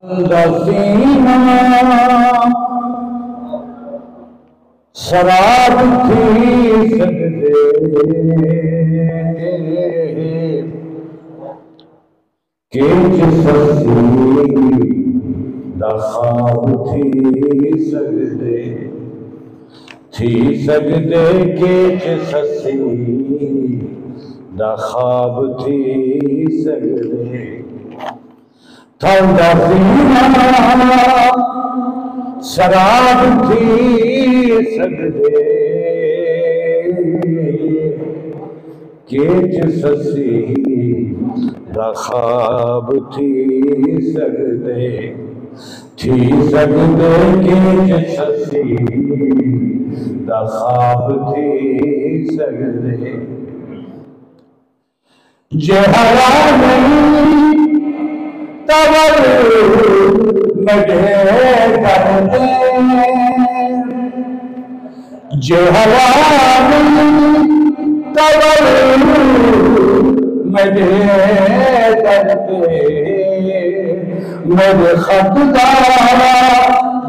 दसीना शराब थी सकदे के ससी ख्वाब थी सकदे के ससी ख्वाब थी सकदे शराब थी सकदे केच ससी ख्वाब थी सकदे केच ससी ख्वाब थी सकदे जे हवा नहीं तवर मजे करते जे हवा तवर मजे करते मेरे खत का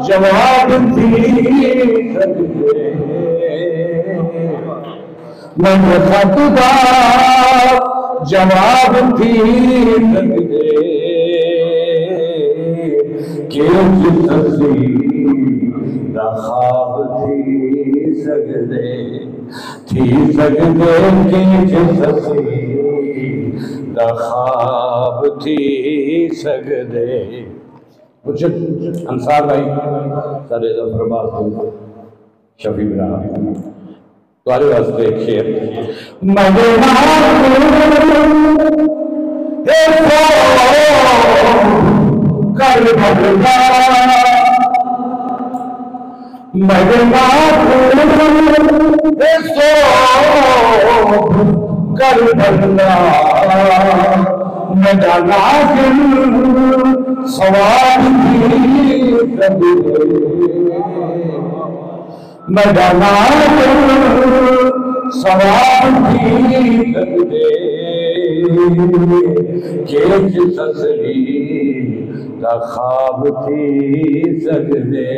जवाब थी सकदे मेरे खत का जवाब थी सकदे केच ससी ख्वाब थी सकदे केच ससी ख्वाब थी सकदे। कुछ अंसार भाई सारे जफरबाज शफी बना तुम्हारे वास्ते शेर कर भगता कर भगना मैं डाला सवाल थी मैं डाला सवाल थी केच ससी ख्वाब थी सकदे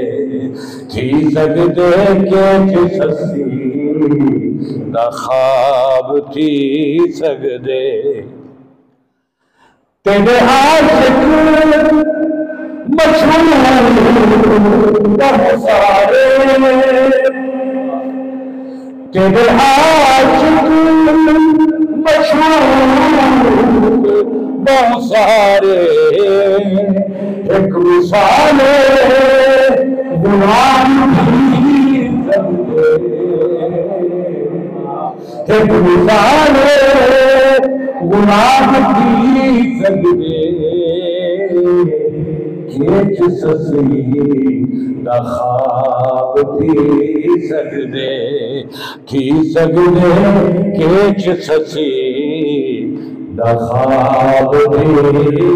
केच ससी ख्वाब थी सकदे। तेरे आशिक मशहूर बहुत सारे तेरे आशिक मशहूर बहुत सारे एक मिसाल गुलाम थी सकदे एक मिसाल गुलाम थी सकदे केच ससी ख्वाब थी सकदे केच ससी ख्वाब थी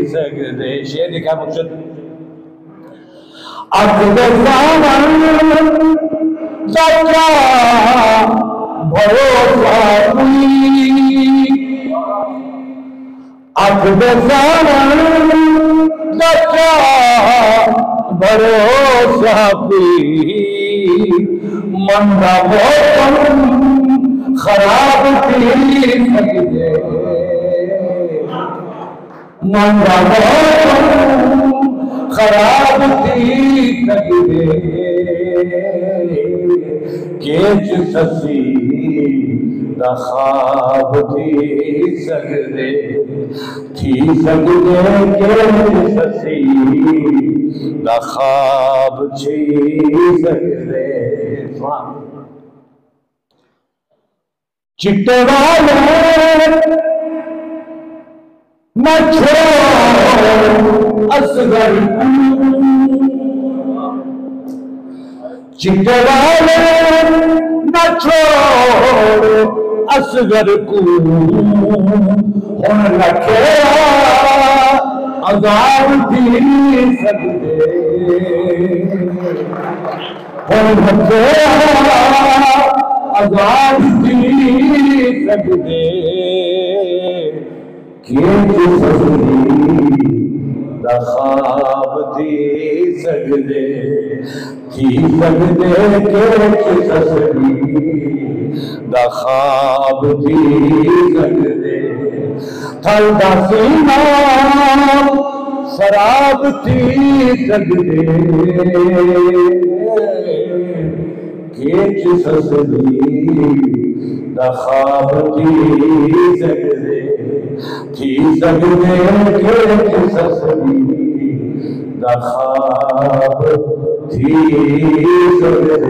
सकदे। शेर लिखा मुझसे भरोसा भरोसा मंदा मौसम खराब थी सकदे मंदा मौसम खराब थी सकदे केच ससी ख्वाब थी सकदे केच ससी ख्वाब थी सकदे। चिट्टे वाले न छोड़ असगर चिट्टे वाले न छोड़ असगर को हुन रखे अज़ाब थी सकदे हुन रखे अज़ाब थी सकदे केच ससी दा ख्वाब थी सकदे के ससरी दा ख्वाब थी सकदे थल दा सीना शराब थी सकदे केच ससरी दा ख्वाब थी सकदे केच ससरी दा ख्वाब थी सकदे।